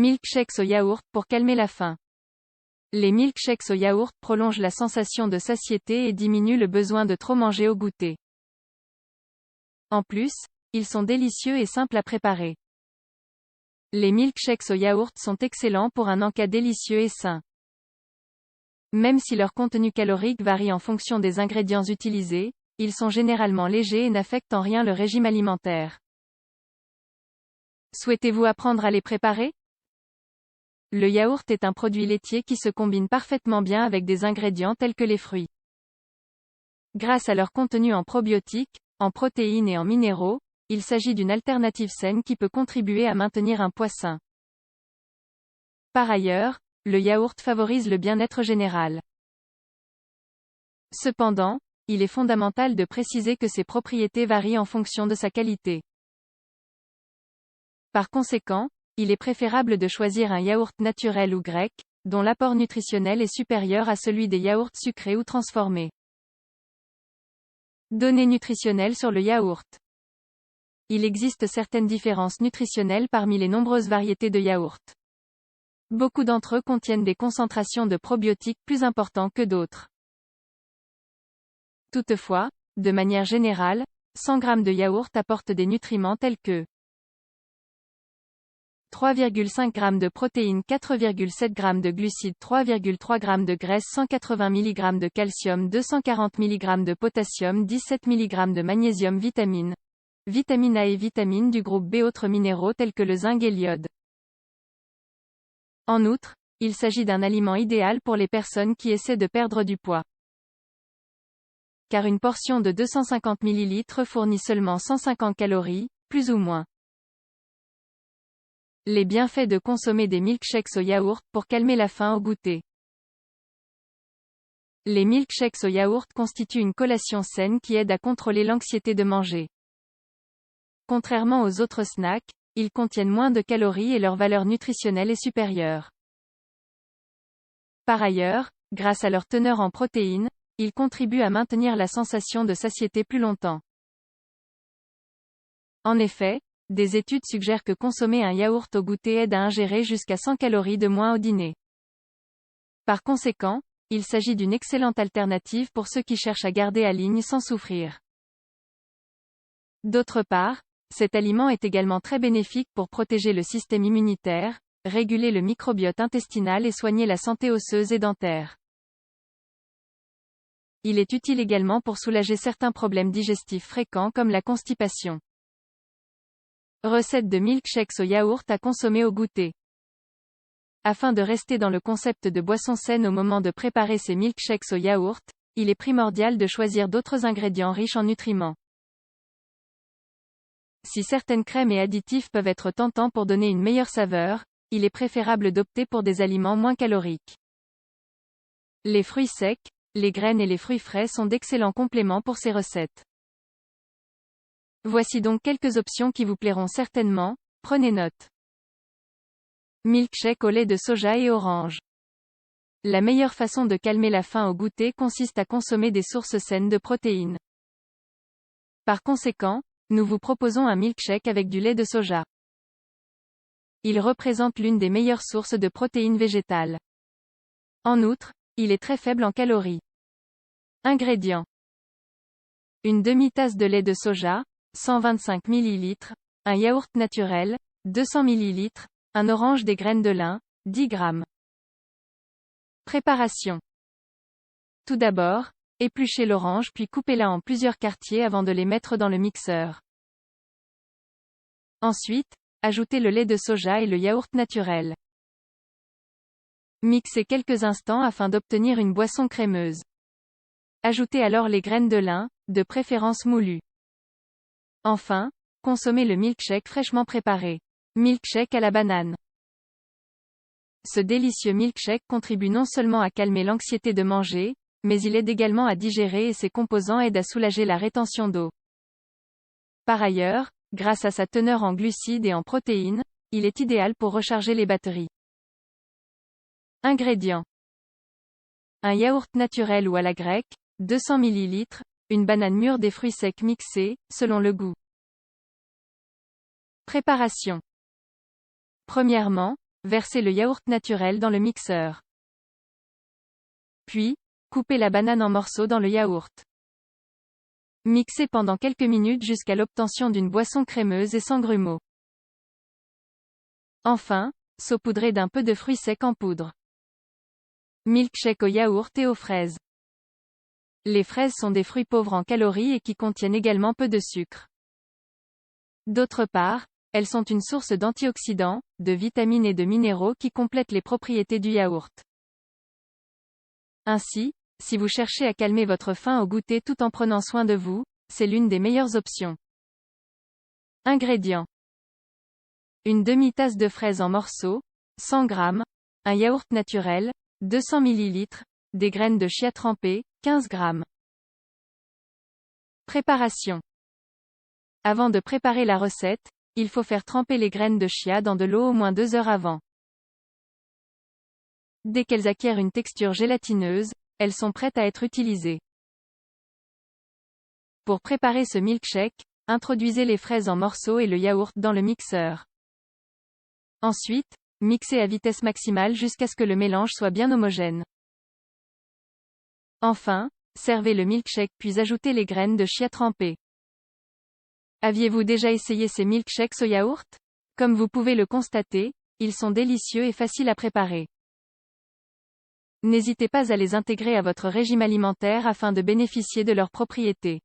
Milkshakes au yaourt pour calmer la faim. Les milkshakes au yaourt prolongent la sensation de satiété et diminuent le besoin de trop manger au goûter. En plus, ils sont délicieux et simples à préparer. Les milkshakes au yaourt sont excellents pour un encas délicieux et sain. Même si leur contenu calorique varie en fonction des ingrédients utilisés, ils sont généralement légers et n'affectent en rien le régime alimentaire. Souhaitez-vous apprendre à les préparer? Le yaourt est un produit laitier qui se combine parfaitement bien avec des ingrédients tels que les fruits. Grâce à leur contenu en probiotiques, en protéines et en minéraux, il s'agit d'une alternative saine qui peut contribuer à maintenir un poids sain. Par ailleurs, le yaourt favorise le bien-être général. Cependant, il est fondamental de préciser que ses propriétés varient en fonction de sa qualité. Par conséquent, il est préférable de choisir un yaourt naturel ou grec, dont l'apport nutritionnel est supérieur à celui des yaourts sucrés ou transformés. Données nutritionnelles sur le yaourt. Il existe certaines différences nutritionnelles parmi les nombreuses variétés de yaourt. Beaucoup d'entre eux contiennent des concentrations de probiotiques plus importantes que d'autres. Toutefois, de manière générale, 100 g de yaourt apportent des nutriments tels que 3,5 g de protéines, 4,7 g de glucides, 3,3 g de graisse, 180 mg de calcium, 240 mg de potassium, 17 mg de magnésium, vitamine A et vitamines du groupe B, autres minéraux tels que le zinc et l'iode. En outre, il s'agit d'un aliment idéal pour les personnes qui essaient de perdre du poids. Car une portion de 250 ml fournit seulement 150 calories, plus ou moins. Les bienfaits de consommer des milkshakes au yaourt pour calmer la faim au goûter. Les milkshakes au yaourt constituent une collation saine qui aide à contrôler l'anxiété de manger. Contrairement aux autres snacks, ils contiennent moins de calories et leur valeur nutritionnelle est supérieure. Par ailleurs, grâce à leur teneur en protéines, ils contribuent à maintenir la sensation de satiété plus longtemps. En effet, des études suggèrent que consommer un yaourt au goûter aide à ingérer jusqu'à 100 calories de moins au dîner. Par conséquent, il s'agit d'une excellente alternative pour ceux qui cherchent à garder la ligne sans souffrir. D'autre part, cet aliment est également très bénéfique pour protéger le système immunitaire, réguler le microbiote intestinal et soigner la santé osseuse et dentaire. Il est utile également pour soulager certains problèmes digestifs fréquents comme la constipation. Recette de milkshakes au yaourt à consommer au goûter. Afin de rester dans le concept de boisson saine au moment de préparer ces milkshakes au yaourt, il est primordial de choisir d'autres ingrédients riches en nutriments. Si certaines crèmes et additifs peuvent être tentants pour donner une meilleure saveur, il est préférable d'opter pour des aliments moins caloriques. Les fruits secs, les graines et les fruits frais sont d'excellents compléments pour ces recettes. Voici donc quelques options qui vous plairont certainement, prenez note. Milkshake au lait de soja et orange. La meilleure façon de calmer la faim au goûter consiste à consommer des sources saines de protéines. Par conséquent, nous vous proposons un milkshake avec du lait de soja. Il représente l'une des meilleures sources de protéines végétales. En outre, il est très faible en calories. Ingrédients. Une demi-tasse de lait de soja, 125 ml, un yaourt naturel, 200 ml, un orange des graines de lin, 10 g. Préparation. Tout d'abord, épluchez l'orange puis coupez-la en plusieurs quartiers avant de les mettre dans le mixeur. Ensuite, ajoutez le lait de soja et le yaourt naturel. Mixez quelques instants afin d'obtenir une boisson crémeuse. Ajoutez alors les graines de lin, de préférence moulues. Enfin, consommez le milkshake fraîchement préparé. Milkshake à la banane. Ce délicieux milkshake contribue non seulement à calmer l'anxiété de manger, mais il aide également à digérer et ses composants aident à soulager la rétention d'eau. Par ailleurs, grâce à sa teneur en glucides et en protéines, il est idéal pour recharger les batteries. Ingrédients. Un yaourt naturel ou à la grecque, 200 ml, une banane mûre, des fruits secs mixés, selon le goût. Préparation. Premièrement, versez le yaourt naturel dans le mixeur. Puis, coupez la banane en morceaux dans le yaourt. Mixez pendant quelques minutes jusqu'à l'obtention d'une boisson crémeuse et sans grumeaux. Enfin, saupoudrez d'un peu de fruits secs en poudre. Milkshake au yaourt et aux fraises. Les fraises sont des fruits pauvres en calories et qui contiennent également peu de sucre. D'autre part, elles sont une source d'antioxydants, de vitamines et de minéraux qui complètent les propriétés du yaourt. Ainsi, si vous cherchez à calmer votre faim au goûter tout en prenant soin de vous, c'est l'une des meilleures options. Ingrédients. Une demi-tasse de fraises en morceaux, 100 g, un yaourt naturel, 200 ml, des graines de chia trempées, 15 g. Préparation. Avant de préparer la recette, il faut faire tremper les graines de chia dans de l'eau au moins 2 heures avant. Dès qu'elles acquièrent une texture gélatineuse, elles sont prêtes à être utilisées. Pour préparer ce milkshake, introduisez les fraises en morceaux et le yaourt dans le mixeur. Ensuite, mixez à vitesse maximale jusqu'à ce que le mélange soit bien homogène. Enfin, servez le milkshake puis ajoutez les graines de chia trempées. Aviez-vous déjà essayé ces milkshakes au yaourt? Comme vous pouvez le constater, ils sont délicieux et faciles à préparer. N'hésitez pas à les intégrer à votre régime alimentaire afin de bénéficier de leurs propriétés.